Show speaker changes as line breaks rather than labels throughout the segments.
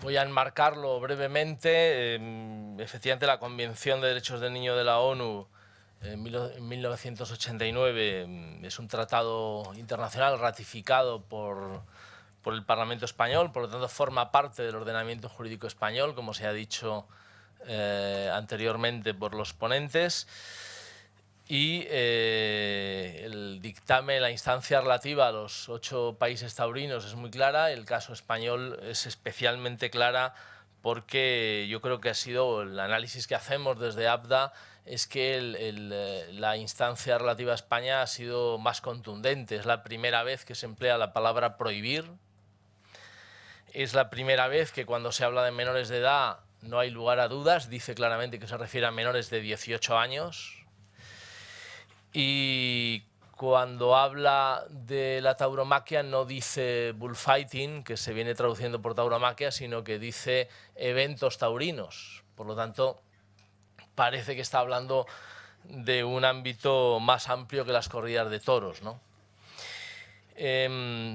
Voy a enmarcarlo brevemente. Efectivamente, la Convención de Derechos del Niño de la ONU en 1989 es un tratado internacional ratificado por el Parlamento español, por lo tanto forma parte del ordenamiento jurídico español, como se ha dicho anteriormente por los ponentes. Y el dictamen, la instancia relativa a los 8 países taurinos es muy clara. El caso español es especialmente clara porque yo creo que ha sido el análisis que hacemos desde ABDA es que la instancia relativa a España ha sido más contundente. Es la primera vez que se emplea la palabra prohibir. Es la primera vez que cuando se habla de menores de edad no hay lugar a dudas. Dice claramente que se refiere a menores de 18 años. Y cuando habla de la tauromaquia no dice bullfighting, que se viene traduciendo por tauromaquia, sino que dice eventos taurinos. Por lo tanto, parece que está hablando de un ámbito más amplio que las corridas de toros, ¿no?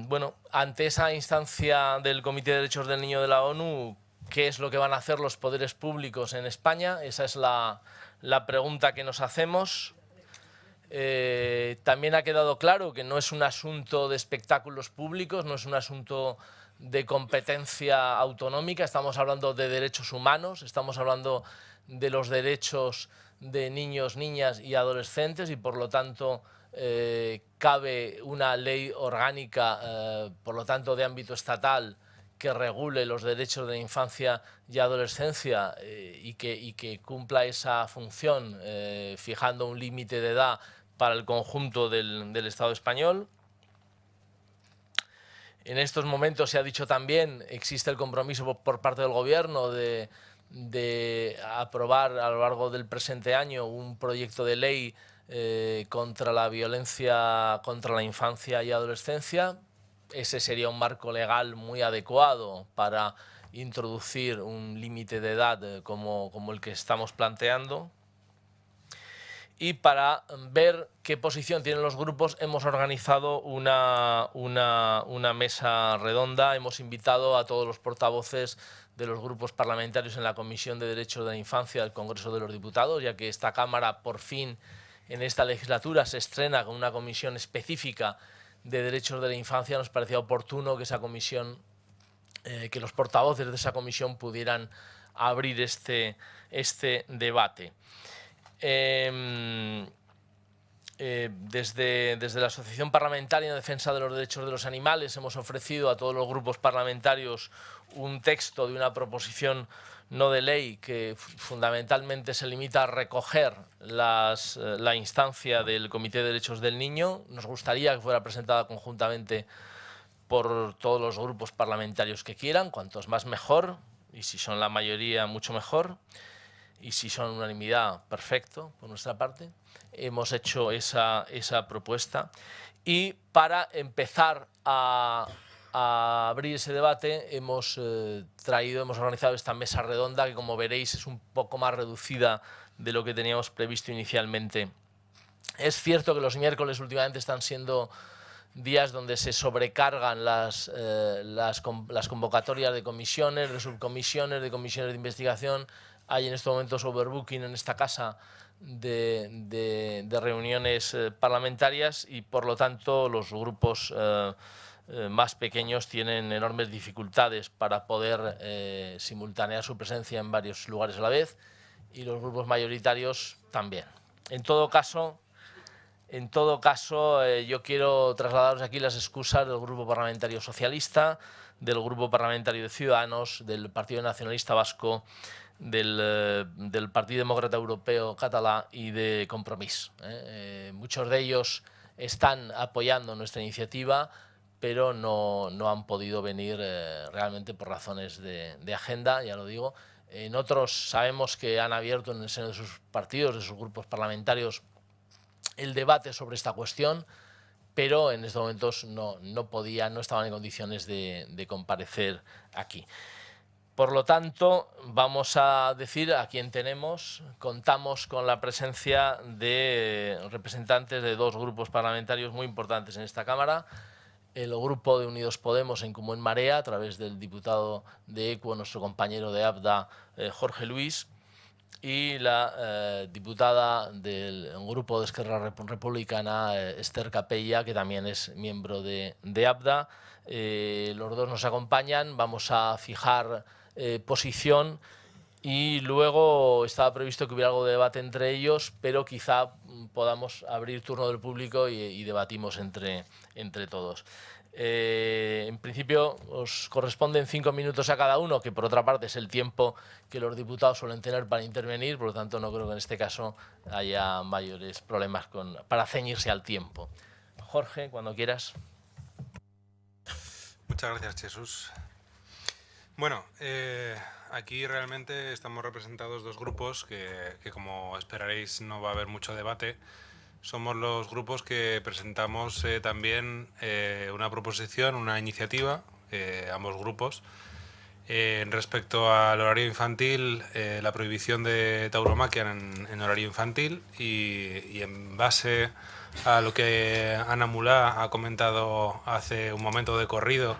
Bueno, ante esa instancia del Comité de Derechos del Niño de la ONU, ¿qué es lo que van a hacer los poderes públicos en España? Esa es la pregunta que nos hacemos. También ha quedado claro que no es un asunto de espectáculos públicos, no es un asunto de competencia autonómica, estamos hablando de derechos humanos, estamos hablando de los derechos de niños, niñas y adolescentes y por lo tanto cabe una ley orgánica, por lo tanto de ámbito estatal, que regule los derechos de la infancia y adolescencia y que cumpla esa función fijando un límite de edad para el conjunto del Estado español. En estos momentos se ha dicho también, existe el compromiso por parte del Gobierno de aprobar a lo largo del presente año un proyecto de ley contra la violencia contra la infancia y adolescencia. Ese sería un marco legal muy adecuado para introducir un límite de edad como el que estamos planteando. Y para ver qué posición tienen los grupos hemos organizado una mesa redonda. Hemos invitado a todos los portavoces de los grupos parlamentarios en la Comisión de Derechos de la Infancia del Congreso de los Diputados, ya que esta Cámara por fin en esta legislatura se estrena con una comisión específica de derechos de la infancia. Nos parecía oportuno que esa comisión, que los portavoces de esa comisión pudieran abrir este debate. Desde la Asociación Parlamentaria en Defensa de los Derechos de los Animales hemos ofrecido a todos los grupos parlamentarios un texto de una proposición no de ley que fundamentalmente se limita a recoger la instancia del Comité de Derechos del Niño. Nos gustaría que fuera presentada conjuntamente por todos los grupos parlamentarios que quieran, cuantos más mejor, y si son la mayoría mucho mejor. Y si son unanimidad, perfecto, por nuestra parte. Hemos hecho esa propuesta. Y para empezar a abrir ese debate hemos organizado esta mesa redonda que, como veréis, es un poco más reducida de lo que teníamos previsto inicialmente. Es cierto que los miércoles últimamente están siendo días donde se sobrecargan las convocatorias de comisiones, de subcomisiones, de comisiones de investigación. Hay en estos momentos overbooking en esta casa de reuniones parlamentarias y por lo tanto los grupos más pequeños tienen enormes dificultades para poder simultanear su presencia en varios lugares a la vez y los grupos mayoritarios también. En todo caso, yo quiero trasladaros aquí las excusas del Grupo Parlamentario Socialista, del Grupo Parlamentario de Ciudadanos, del Partido Nacionalista Vasco, del Partido Demócrata Europeo Català y de Compromís. Muchos de ellos están apoyando nuestra iniciativa, pero no han podido venir realmente por razones de agenda, ya lo digo. En otros sabemos que han abierto en el seno de sus partidos, de sus grupos parlamentarios, el debate sobre esta cuestión, pero en estos momentos no estaban en condiciones de comparecer aquí. Por lo tanto, vamos a decir a quién tenemos. Contamos con la presencia de representantes de dos grupos parlamentarios muy importantes en esta Cámara. el grupo de Unidos Podemos en Comú en Marea, a través del diputado de Equo, nuestro compañero de ABDA, Jorge Luis, y la diputada del grupo de Esquerra Republicana, Esther Capella, que también es miembro de ABDA. Los dos nos acompañan, vamos a fijar posición y luego estaba previsto que hubiera algo de debate entre ellos, pero quizá podamos abrir turno del público y debatimos entre todos. En principio os corresponden 5 minutos a cada uno, que por otra parte es el tiempo que los diputados suelen tener para intervenir, por lo tanto no creo que en este caso haya mayores problemas para ceñirse al tiempo. Jorge, cuando quieras.
Muchas gracias, Jesús. Bueno, aquí realmente estamos representados dos grupos que como esperaréis no va a haber mucho debate. Somos los grupos que presentamos también una proposición, una iniciativa, ambos grupos, respecto al horario infantil, la prohibición de tauromaquia en horario infantil y en base a lo que Ana Mulá ha comentado hace un momento de corrido,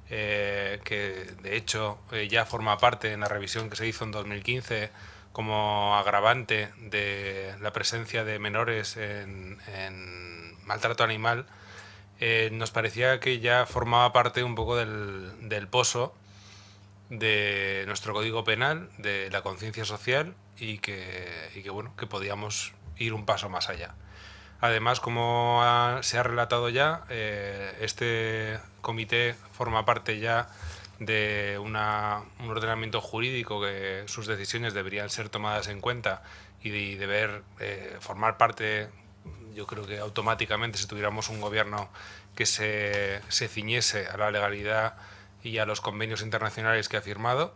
que de hecho ya forma parte en la revisión que se hizo en 2015 como agravante de la presencia de menores en maltrato animal, nos parecía que ya formaba parte un poco del pozo de nuestro Código Penal, de la conciencia social y que bueno, que podíamos ir un paso más allá. Además, como se ha relatado ya, este comité forma parte ya de un ordenamiento jurídico que sus decisiones deberían ser tomadas en cuenta y deber formar parte, yo creo que automáticamente, si tuviéramos un gobierno que se ciñese a la legalidad y a los convenios internacionales que ha firmado.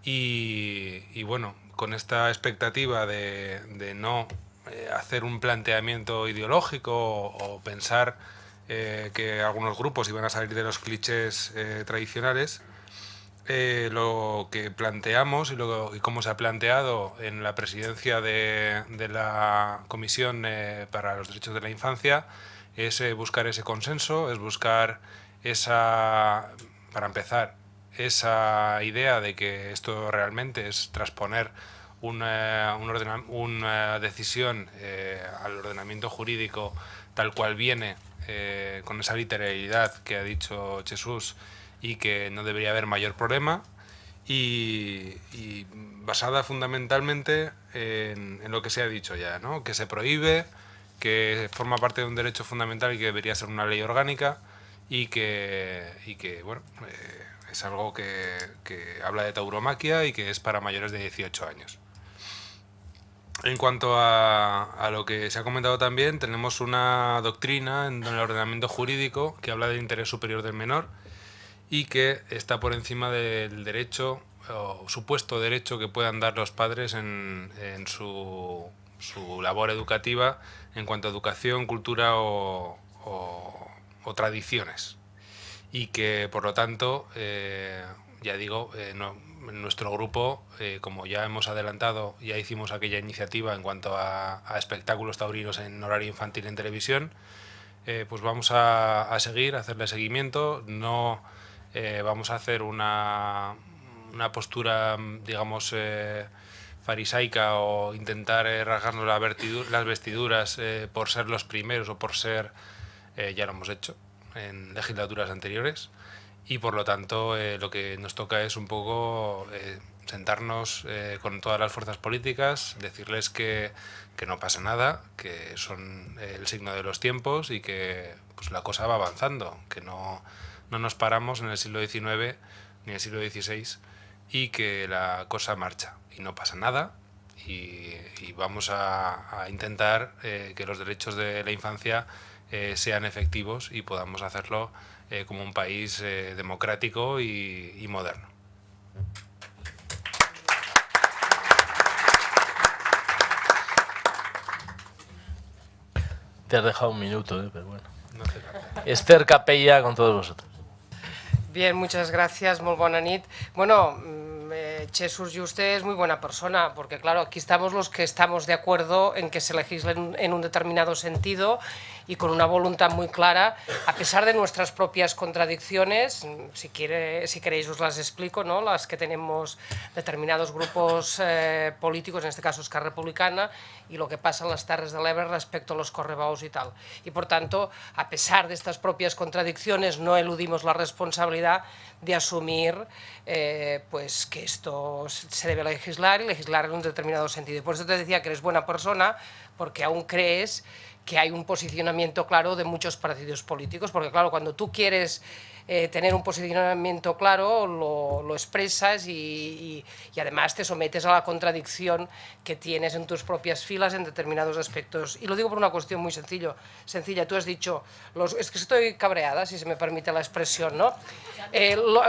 Y bueno, con esta expectativa de no hacer un planteamiento ideológico o pensar que algunos grupos iban a salir de los clichés tradicionales, lo que planteamos y cómo se ha planteado en la presidencia de la Comisión para los Derechos de la Infancia es buscar ese consenso, es buscar para empezar, esa idea de que esto realmente es transponer una decisión al ordenamiento jurídico tal cual viene, con esa literalidad que ha dicho Jesús, y que no debería haber mayor problema, y basada fundamentalmente en lo que se ha dicho ya, ¿no? Que se prohíbe, que forma parte de un derecho fundamental y que debería ser una ley orgánica, y que bueno, es algo que habla de tauromaquia y que es para mayores de 18 años. En cuanto a lo que se ha comentado también, tenemos una doctrina en el ordenamiento jurídico que habla del interés superior del menor y que está por encima del derecho o supuesto derecho que puedan dar los padres en su labor educativa en cuanto a educación, cultura o tradiciones. Y que, por lo tanto, ya digo, en nuestro grupo, como ya hemos adelantado, ya hicimos aquella iniciativa en cuanto a espectáculos taurinos en horario infantil en televisión, pues vamos a seguir, a hacerle seguimiento. No vamos a hacer una postura, digamos, farisaica o intentar rasgarnos las vestiduras por ser los primeros o por ser, ya lo hemos hecho en legislaturas anteriores, y por lo tanto lo que nos toca es un poco sentarnos con todas las fuerzas políticas, decirles que no pasa nada, que son el signo de los tiempos y que pues la cosa va avanzando, que no nos paramos en el siglo XIX ni en el siglo XVI y que la cosa marcha y no pasa nada, y vamos a intentar que los derechos de la infancia sean efectivos y podamos hacerlo como un país democrático y moderno.
Te has dejado un minuto, pero bueno. No sé. Esther Capella, con todos vosotros.
Bien, muchas gracias, molt bona nit. Bueno, Jesús Yuste es muy buena persona, porque claro, aquí estamos los que estamos de acuerdo en que se legisle en un determinado sentido y con una voluntad muy clara, a pesar de nuestras propias contradicciones. Si queréis os las explico, ¿no? Las que tenemos determinados grupos políticos, en este caso Esquerra Republicana, y lo que pasa en las Terres de l'Ebre respecto a los correbaus y tal. Y por tanto, a pesar de estas propias contradicciones, no eludimos la responsabilidad de asumir pues que esto se debe legislar y legislar en un determinado sentido. Y por eso te decía que eres buena persona, porque aún crees que hay un posicionamiento claro de muchos partidos políticos, porque claro, cuando tú quieres tener un posicionamiento claro, lo expresas y además te sometes a la contradicción que tienes en tus propias filas en determinados aspectos. Y lo digo por una cuestión muy sencilla. Tú has dicho, es que estoy cabreada, si se me permite la expresión, ¿no?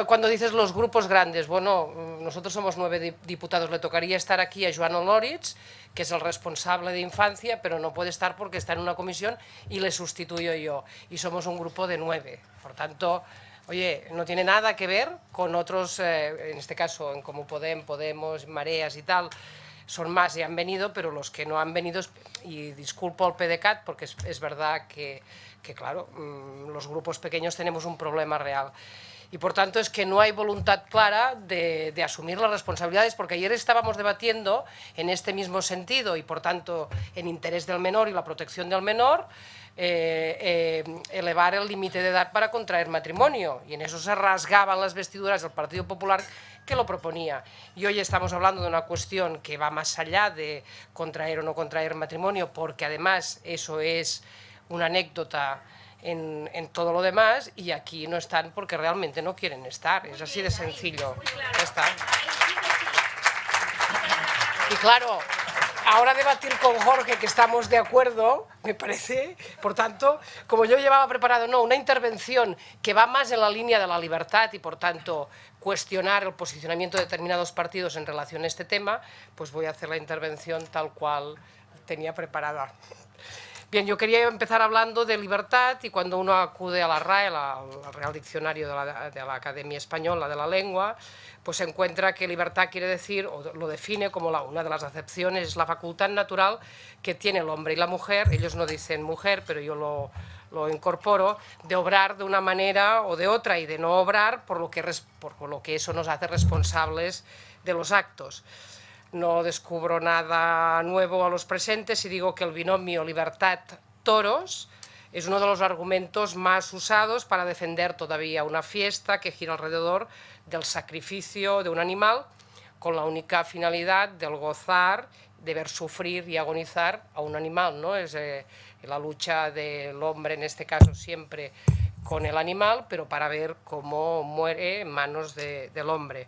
Cuando dices los grupos grandes, bueno, nosotros somos 9 diputados, le tocaría estar aquí a Joan Oloritz, que es el responsable de infancia, pero no puede estar porque está en una comisión y le sustituyo yo. Y somos un grupo de 9. Por tanto, oye, no tiene nada que ver con otros, en este caso, en Comú Podemos, Mareas y tal, son más y han venido, pero los que no han venido, y disculpo al PDeCAT, porque es verdad que claro, los grupos pequeños tenemos un problema real. Y por tanto es que no hay voluntad clara de asumir las responsabilidades, porque ayer estábamos debatiendo en este mismo sentido y por tanto en interés del menor y la protección del menor, elevar el límite de edad para contraer matrimonio, y en eso se rasgaban las vestiduras del Partido Popular que lo proponía. Y hoy estamos hablando de una cuestión que va más allá de contraer o no contraer matrimonio, porque además eso es una anécdota en todo lo demás, y aquí no están porque realmente no quieren estar. Es así de sencillo. Ya está. Y claro, ahora debatir con Jorge que estamos de acuerdo, me parece, por tanto, como yo llevaba preparado, no, una intervención que va más en la línea de la libertad y por tanto cuestionar el posicionamiento de determinados partidos en relación a este tema, pues voy a hacer la intervención tal cual tenía preparada. Bien, yo quería empezar hablando de libertad, y cuando uno acude a la RAE, al Real Diccionario de la Academia Española de la Lengua, pues se encuentra que libertad quiere decir, o lo define como una de las acepciones, es la facultad natural que tiene el hombre y la mujer, ellos no dicen mujer, pero yo lo incorporo, de obrar de una manera o de otra y de no obrar, por lo que eso nos hace responsables de los actos. No descubro nada nuevo a los presentes si digo que el binomio libertad-toros es uno de los argumentos más usados para defender todavía una fiesta que gira alrededor del sacrificio de un animal con la única finalidad del gozar, de ver sufrir y agonizar a un animal, ¿no? Es la lucha del hombre, en este caso siempre con el animal, pero para ver cómo muere en manos del hombre.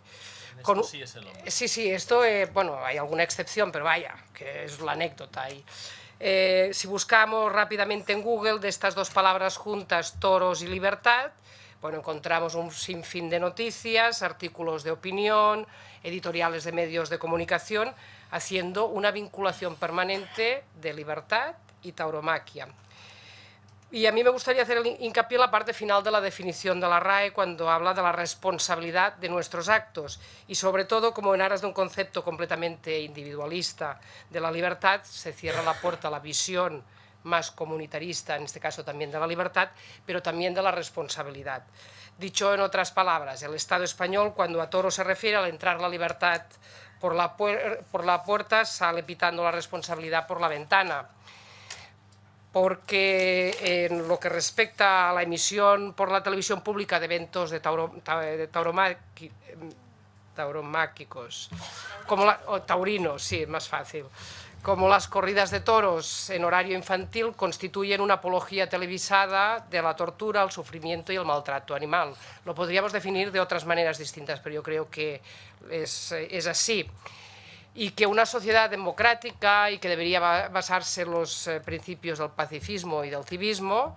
Esto sí es el hombre.
Sí, esto, bueno, hay alguna excepción, pero vaya, que es la anécdota ahí. Si buscamos rápidamente en Google de estas dos palabras juntas, toros y libertad, bueno, encontramos un sinfín de noticias, artículos de opinión, editoriales de medios de comunicación, haciendo una vinculación permanente de libertad y tauromaquia. Y a mí me gustaría hacer hincapié en la parte final de la definición de la RAE cuando habla de la responsabilidad de nuestros actos y sobre todo como en aras de un concepto completamente individualista de la libertad se cierra la puerta a la visión más comunitarista, en este caso también de la libertad, pero también de la responsabilidad. Dicho en otras palabras, el Estado español cuando a toro se refiere al entrar la libertad por la puerta sale pitando la responsabilidad por la ventana. Porque en lo que respecta a la emisión por la televisión pública de eventos de tauromáquicos, o taurinos, sí, es más fácil, como las corridas de toros en horario infantil, constituyen una apología televisada de la tortura, el sufrimiento y el maltrato animal. Lo podríamos definir de otras maneras distintas, pero yo creo que es así. Y que una sociedad democrática y que debería basarse en los principios del pacifismo y del civismo,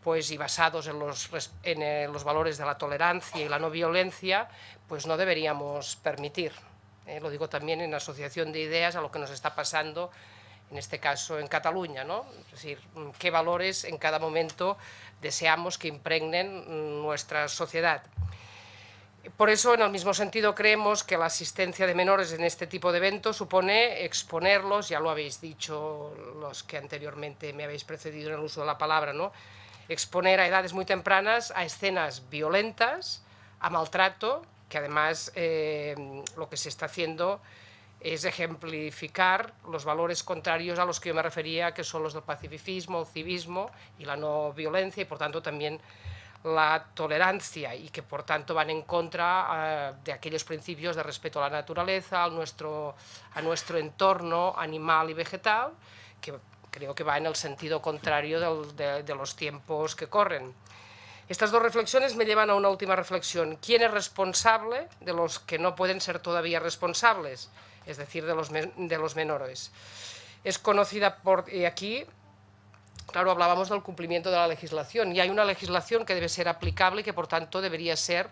pues, y basados en los valores de la tolerancia y la no violencia, pues no deberíamos permitir. Lo digo también en asociación de ideas a lo que nos está pasando, en este caso en Cataluña, ¿no? Es decir, qué valores en cada momento deseamos que impregnen nuestra sociedad. Por eso, en el mismo sentido, creemos que la asistencia de menores en este tipo de eventos supone exponerlos, ya lo habéis dicho los que anteriormente me habéis precedido en el uso de la palabra, ¿no? Exponer a edades muy tempranas a escenas violentas, a maltrato, que además lo que se está haciendo es ejemplificar los valores contrarios a los que yo me refería, que son los del pacifismo, el civismo y la no violencia, y por tanto también la tolerancia, y que por tanto van en contra de aquellos principios de respeto a la naturaleza, a nuestro entorno animal y vegetal, que creo que va en el sentido contrario de los tiempos que corren. Estas dos reflexiones me llevan a una última reflexión. ¿Quién es responsable de los que no pueden ser todavía responsables? Es decir, de los menores. Es conocida y aquí, claro, hablábamos del cumplimiento de la legislación, y hay una legislación que debe ser aplicable y que, por tanto, debería ser,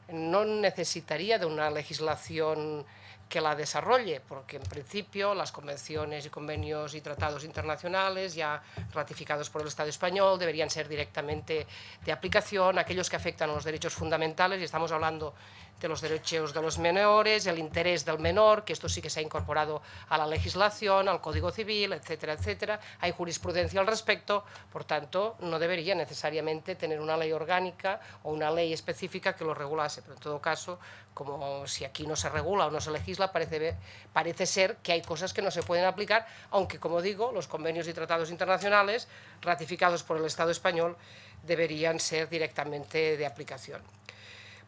no necesitaría de una legislación que la desarrolle, porque en principio las convenciones y convenios y tratados internacionales ya ratificados por el Estado español deberían ser directamente de aplicación, aquellos que afectan a los derechos fundamentales, y estamos hablando de los derechos de los menores, el interés del menor, que esto sí que se ha incorporado a la legislación, al Código Civil, etcétera, etcétera. Hay jurisprudencia al respecto, por tanto, no debería necesariamente tener una ley orgánica o una ley específica que lo regulase, pero en todo caso, como si aquí no se regula o no se legisla, parece ser que hay cosas que no se pueden aplicar, aunque, como digo, los convenios y tratados internacionales ratificados por el Estado español deberían ser directamente de aplicación.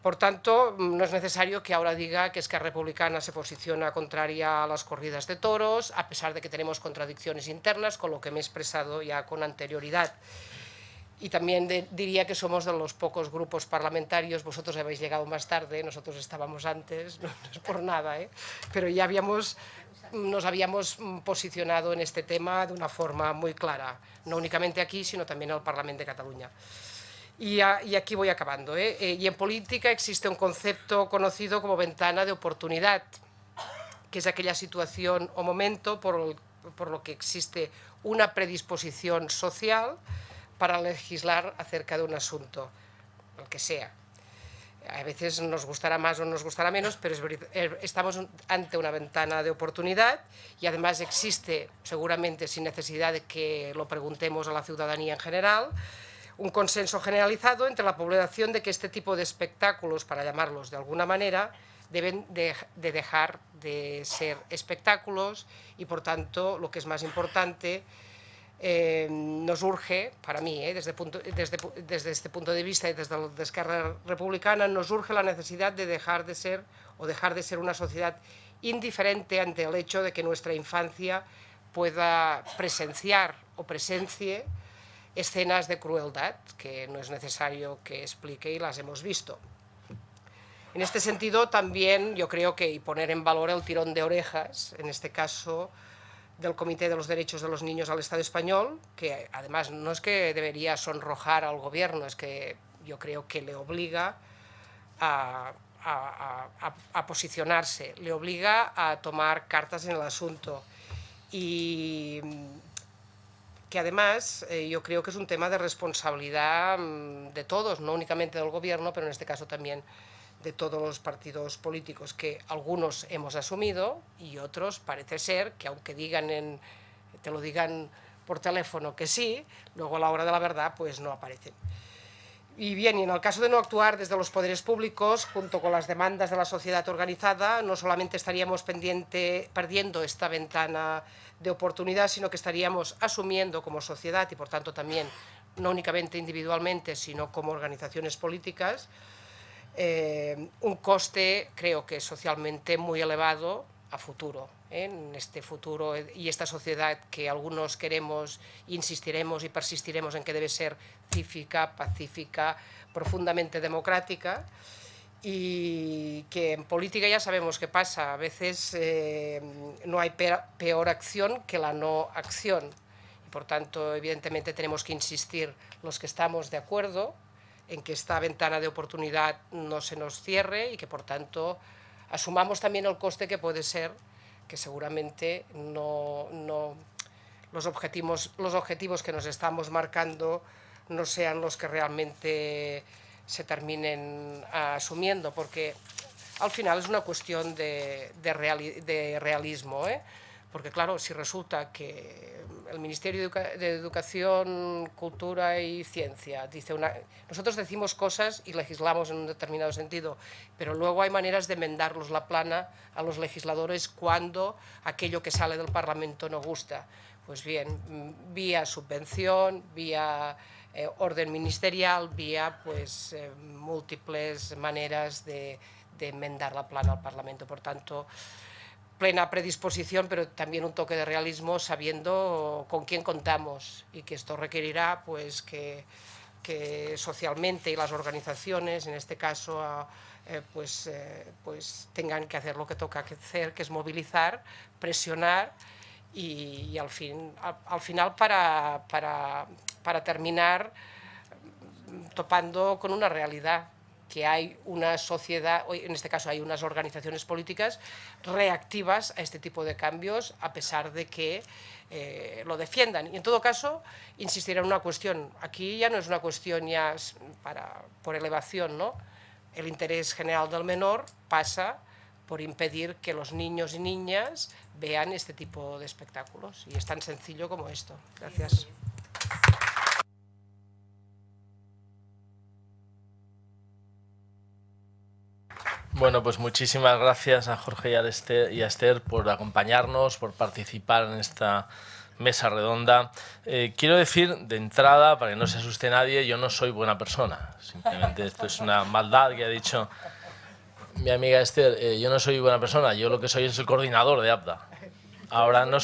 Por tanto, no es necesario que ahora diga que Esquerra Republicana se posiciona contraria a las corridas de toros, a pesar de que tenemos contradicciones internas, con lo que me he expresado ya con anterioridad. Y también diría que somos de los pocos grupos parlamentarios, vosotros habéis llegado más tarde, nosotros estábamos antes, no es por nada, pero ya nos habíamos posicionado en este tema de una forma muy clara, no únicamente aquí, sino también en el Parlamento de Cataluña. Y aquí voy acabando. Y en política existe un concepto conocido como ventana de oportunidad, que es aquella situación o momento por lo que existe una predisposición social para legislar acerca de un asunto, el que sea. A veces nos gustará más o nos gustará menos, pero estamos ante una ventana de oportunidad, y además existe, seguramente sin necesidad de que lo preguntemos a la ciudadanía en general, un consenso generalizado entre la población de que este tipo de espectáculos, para llamarlos de alguna manera, deben de dejar de ser espectáculos, y por tanto, lo que es más importante, nos urge, para mí, desde este punto de vista y desde la Esquerra Republicana, nos urge la necesidad de dejar de ser una sociedad indiferente ante el hecho de que nuestra infancia pueda presenciar o presencie escenas de crueldad que no es necesario que explique, y las hemos visto. En este sentido, también yo creo que poner en valor el tirón de orejas, en este caso del Comité de los Derechos de los Niños al Estado español, que además no es que debería sonrojar al gobierno, es que yo creo que le obliga a posicionarse, le obliga a tomar cartas en el asunto, y que además yo creo que es un tema de responsabilidad de todos, no únicamente del gobierno, pero en este caso también de todos los partidos políticos, que algunos hemos asumido y otros parece ser que, aunque te lo digan por teléfono que sí, luego a la hora de la verdad pues no aparecen. Y bien, y en el caso de no actuar desde los poderes públicos, junto con las demandas de la sociedad organizada, no solamente estaríamos perdiendo esta ventana de oportunidad, sino que estaríamos asumiendo como sociedad, y por tanto también no únicamente individualmente, sino como organizaciones políticas, un coste, creo que socialmente muy elevado a futuro, en este futuro y esta sociedad que algunos queremos, insistiremos y persistiremos en que debe ser cívica, pacífica, profundamente democrática, y que en política ya sabemos qué pasa, a veces no hay peor acción que la no acción, y por tanto evidentemente tenemos que insistir los que estamos de acuerdo en que esta ventana de oportunidad no se nos cierre, y que por tanto asumamos también el coste que puede ser que seguramente los objetivos que nos estamos marcando no sean los que realmente se terminen asumiendo, porque al final es una cuestión de realismo, porque claro, si resulta que el Ministerio de Educación, Cultura y Ciencia dice nosotros decimos cosas y legislamos en un determinado sentido, pero luego hay maneras de enmendarlos la plana a los legisladores cuando aquello que sale del Parlamento no gusta. Pues bien, vía subvención, vía orden ministerial, vía pues múltiples maneras de enmendar la plana al Parlamento. Por tanto, plena predisposición, pero también un toque de realismo, sabiendo con quién contamos, y que esto requerirá pues que socialmente y las organizaciones, en este caso, pues tengan que hacer lo que toca hacer, que es movilizar, presionar y al final para terminar topando con una realidad, que hay una sociedad, en este caso hay unas organizaciones políticas reactivas a este tipo de cambios, a pesar de que lo defiendan. Y en todo caso, insistir en una cuestión, aquí ya no es una cuestión ya por elevación, ¿no? El interés general del menor pasa por impedir que los niños y niñas vean este tipo de espectáculos. Y es tan sencillo como esto. Gracias.
Bueno, pues muchísimas gracias a Jorge y a Esther por acompañarnos, por participar en esta mesa redonda. Quiero decir de entrada, para que no se asuste nadie, yo no soy buena persona. Simplemente esto es una maldad que ha dicho mi amiga Esther. Yo no soy buena persona, yo lo que soy es el coordinador de APDA. Ahora no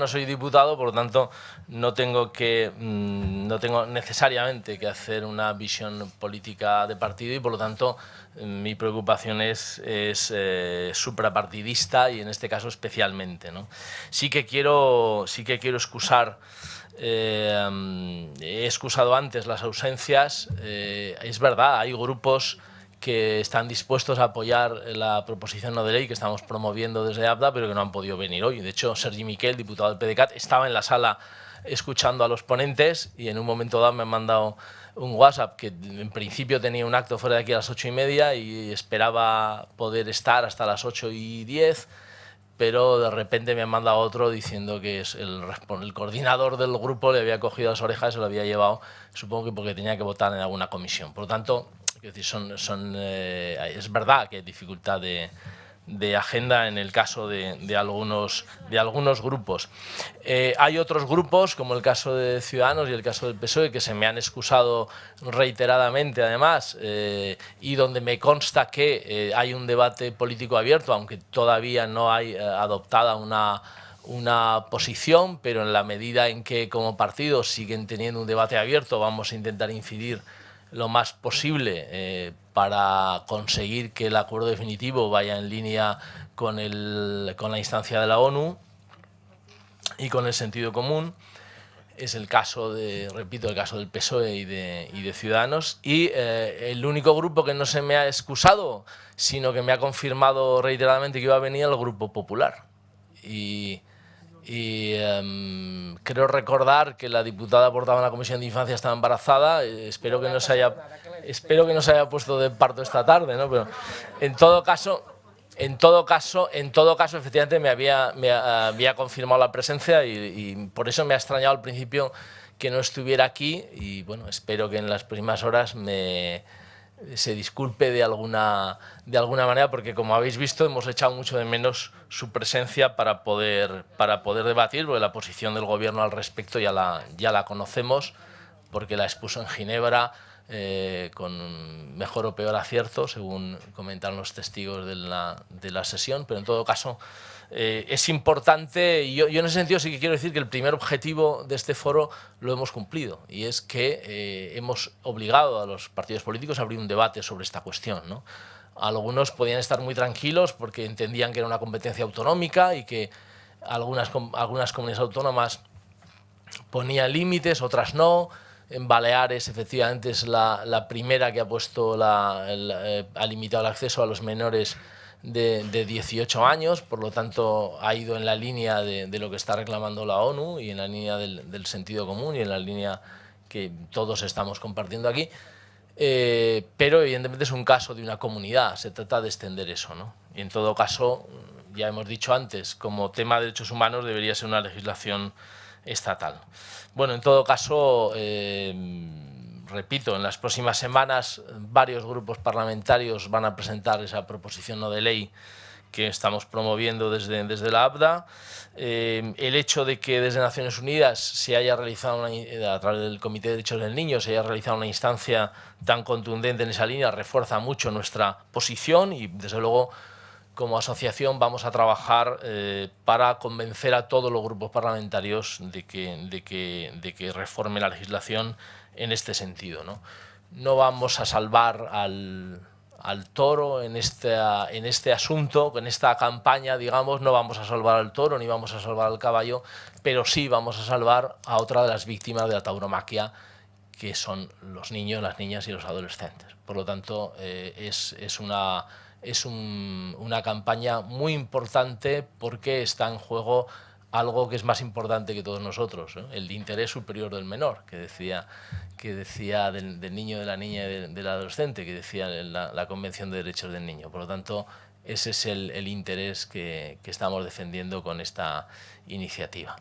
soy diputado, por lo tanto no tengo necesariamente que hacer una visión política de partido, y por lo tanto mi preocupación es suprapartidista, y en este caso especialmente, ¿no? Sí que quiero excusar. He excusado antes las ausencias. Es verdad, hay grupos que están dispuestos a apoyar la proposición no de ley que estamos promoviendo desde APDA, pero que no han podido venir hoy. De hecho, Sergi Miquel, diputado del PDeCAT, estaba en la sala escuchando a los ponentes, y en un momento dado me han mandado un WhatsApp que en principio tenía un acto fuera de aquí a las 8:30 y esperaba poder estar hasta las 8:10, pero de repente me han mandado otro diciendo que el coordinador del grupo le había cogido las orejas y se lo había llevado, supongo que porque tenía que votar en alguna comisión. Por lo tanto, es decir, es verdad que hay dificultad de agenda en el caso de algunos grupos. Hay otros grupos, como el caso de Ciudadanos y el caso del PSOE, que se me han excusado reiteradamente, además, y donde me consta que hay un debate político abierto, aunque todavía no hay adoptada una posición, pero en la medida en que como partidos siguen teniendo un debate abierto, vamos a intentar incidir lo más posible para conseguir que el acuerdo definitivo vaya en línea con la instancia de la ONU y con el sentido común. Es el caso repito, el caso del PSOE y de Ciudadanos. Y el único grupo que no se me ha excusado, sino que me ha confirmado reiteradamente que iba a venir, el Grupo Popular. Y creo recordar que la diputada portavoz en la Comisión de Infancia estaba embarazada. Espero que no se haya puesto de parto esta tarde, ¿no? Pero en todo caso, efectivamente me había confirmado la presencia, y por eso me ha extrañado al principio que no estuviera aquí. Y bueno, espero que en las próximas horas se disculpe de alguna manera, porque como habéis visto hemos echado mucho de menos su presencia para poder debatir, porque la posición del Gobierno al respecto ya la conocemos, porque la expuso en Ginebra con mejor o peor acierto, según comentaron los testigos de la sesión. Pero en todo caso es importante, y yo en ese sentido sí que quiero decir que el primer objetivo de este foro lo hemos cumplido, y es que hemos obligado a los partidos políticos a abrir un debate sobre esta cuestión, ¿no? Algunos podían estar muy tranquilos porque entendían que era una competencia autonómica y que algunas comunidades autónomas ponían límites, otras no. En Baleares, efectivamente, es la primera que ha limitado el acceso a los menores de 18 años, por lo tanto ha ido en la línea de lo que está reclamando la ONU, y en la línea del sentido común, y en la línea que todos estamos compartiendo aquí. pero evidentemente es un caso de una comunidad, se trata de extender eso, ¿no? Y en todo caso, ya hemos dicho antes, como tema de derechos humanos debería ser una legislación estatal. Bueno, en todo caso, repito, en las próximas semanas varios grupos parlamentarios van a presentar esa proposición no de ley que estamos promoviendo desde la ABDA. El hecho de que desde Naciones Unidas se haya realizado, a través del Comité de Derechos del Niño, se haya realizado una instancia tan contundente en esa línea refuerza mucho nuestra posición y, desde luego, como asociación vamos a trabajar para convencer a todos los grupos parlamentarios de que reforme la legislación en este sentido, ¿no? No vamos a salvar al toro en este asunto, en esta campaña, digamos, no vamos a salvar al toro ni vamos a salvar al caballo, pero sí vamos a salvar a otra de las víctimas de la tauromaquia, que son los niños, las niñas y los adolescentes. Por lo tanto, es una campaña muy importante porque está en juego algo que es más importante que todos nosotros, ¿eh? El interés superior del menor, que decía del niño, de la niña y del adolescente, que decía la Convención de Derechos del Niño. Por lo tanto, ese es el interés que estamos defendiendo con esta iniciativa.